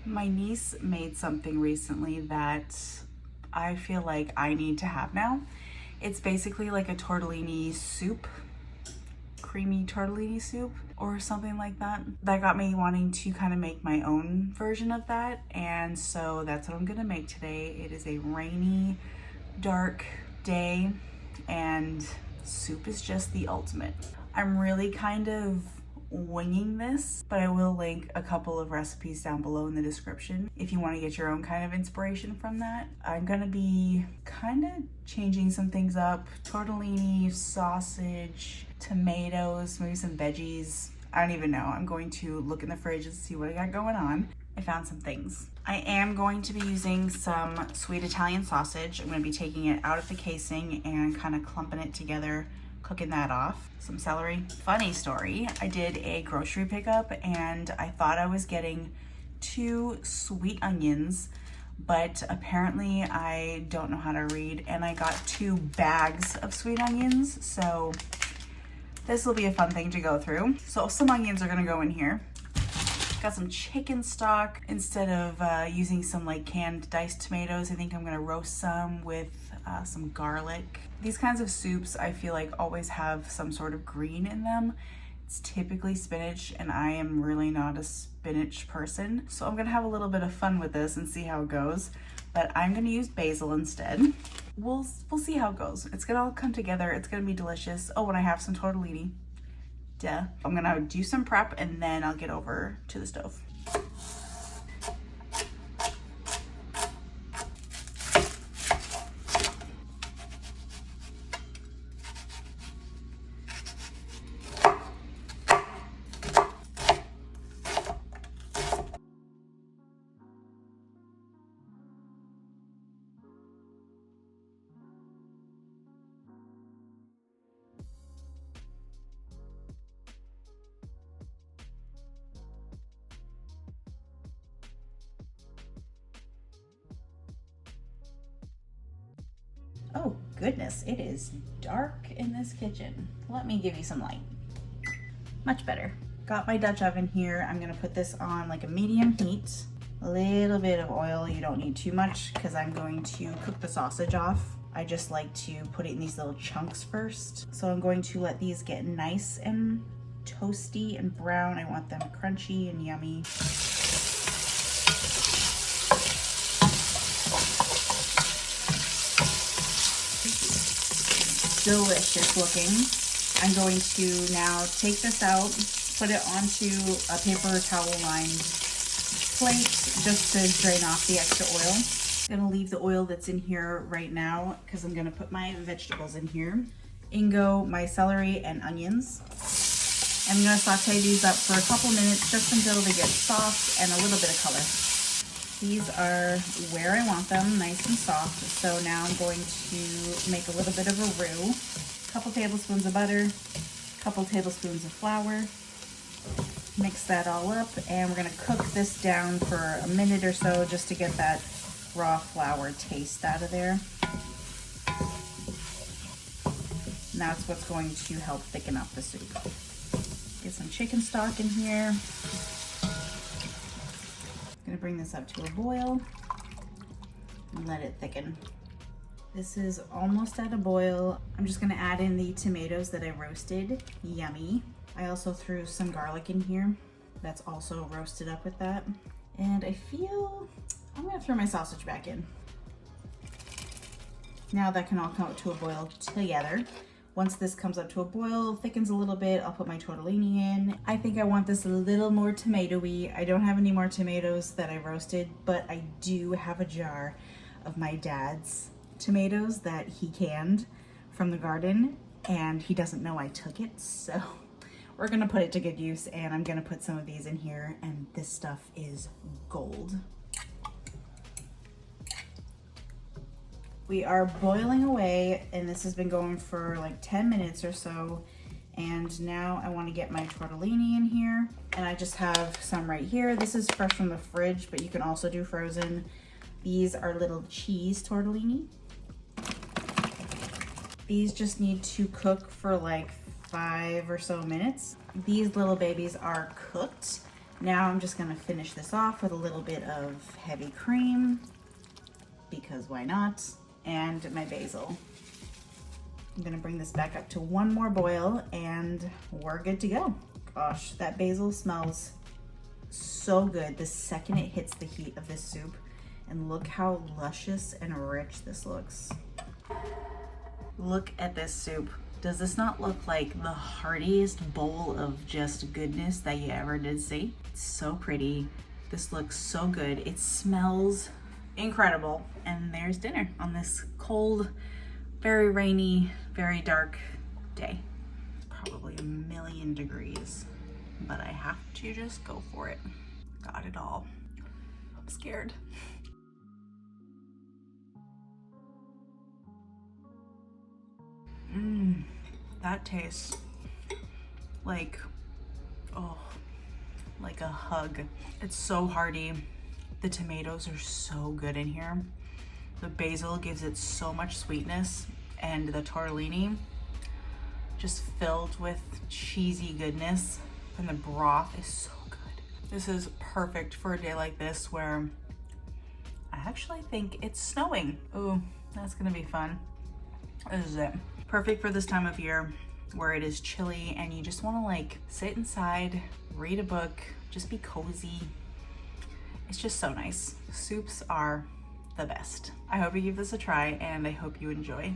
My niece made something recently that I feel like I need to have now. It's basically like a tortellini soup, creamy tortellini soup or something like that. That got me wanting to kind of make my own version of that. And so that's what I'm gonna make today. It is a rainy, dark day and soup is just the ultimate. I'm really kind of winging this, but I will link a couple of recipes down below in the description if you want to get your own kind of inspiration from that. I'm gonna be kind of changing some things up. Tortellini, sausage, tomatoes, maybe some veggies. I don't even know. I'm going to look in the fridge and see what I got going on. I found some things. I am going to be using some sweet Italian sausage. I'm going to be taking it out of the casing and kind of clumping it together, cooking that off. Some celery. Funny story, I did a grocery pickup and I thought I was getting 2 sweet onions, but apparently I don't know how to read and I got 2 bags of sweet onions. So this will be a fun thing to go through. So some onions are gonna go in here. Got some chicken stock. Instead of using some like canned diced tomatoes, I think I'm gonna roast some with some garlic. These kinds of soups I feel like always have some sort of green in them. It's typically spinach and I am really not a spinach person. So I'm gonna have a little bit of fun with this and see how it goes. But I'm gonna use basil instead. We'll see how it goes. It's gonna all come together. It's gonna be delicious. Oh, and I have some tortellini. Duh. I'm gonna do some prep and then I'll get over to the stove. Oh goodness, it is dark in this kitchen. Let me give you some light. Much better. Got my Dutch oven here. I'm gonna put this on like a medium heat. A little bit of oil, you don't need too much because I'm going to cook the sausage off. I just like to put it in these little chunks first. So I'm going to let these get nice and toasty and brown. I want them crunchy and yummy. Delicious looking. I'm going to now take this out, put it onto a paper towel lined plate just to drain off the extra oil. I'm gonna leave the oil that's in here right now because I'm gonna put my vegetables in here. In go my celery and onions. I'm gonna saute these up for a couple minutes just until they get soft and a little bit of color. These are where I want them, nice and soft. So now I'm going to make a little bit of a roux. A couple tablespoons of butter, a couple tablespoons of flour. Mix that all up and we're gonna cook this down for a minute or so just to get that raw flour taste out of there. And that's what's going to help thicken up the soup. Get some chicken stock in here. Gonna bring this up to a boil and let it thicken. This is almost at a boil. I'm just gonna add in the tomatoes that I roasted. Yummy. I also threw some garlic in here. That's also roasted up with that. And I feel I'm gonna throw my sausage back in. Now that can all come up to a boil together. Once this comes up to a boil, thickens a little bit, I'll put my tortellini in. I think I want this a little more tomatoey. I don't have any more tomatoes that I roasted, but I do have a jar of my dad's tomatoes that he canned from the garden, and he doesn't know I took it, so we're gonna put it to good use, and I'm gonna put some of these in here, and this stuff is gold. We are boiling away, and this has been going for like 10 minutes or so. And now I want to get my tortellini in here. And I just have some right here. This is fresh from the fridge, but you can also do frozen. These are little cheese tortellini. These just need to cook for like 5 or so minutes. These little babies are cooked. Now I'm just gonna finish this off with a little bit of heavy cream, because why not? And my basil. I'm gonna bring this back up to one more boil and we're good to go. Gosh, that basil smells so good the second it hits the heat of this soup. And look how luscious and rich this looks. Look at this soup. Does this not look like the heartiest bowl of just goodness that you ever did see? It's so pretty. This looks so good. It smells incredible. And there's dinner on this cold, very rainy, very dark day. It's probably 1,000,000 degrees, but I have to just go for it. Got it all. I'm scared. That tastes like, oh, like a hug. It's so hearty. The tomatoes are so good in here. The basil gives it so much sweetness, and the tortellini just filled with cheesy goodness, and the broth is so good. This is perfect for a day like this where I actually think it's snowing. Ooh, that's gonna be fun. This is it. Perfect for this time of year where it is chilly and you just want to like sit inside, read a book, just be cozy. It's just so nice. Soups are the best. I hope you give this a try and I hope you enjoy.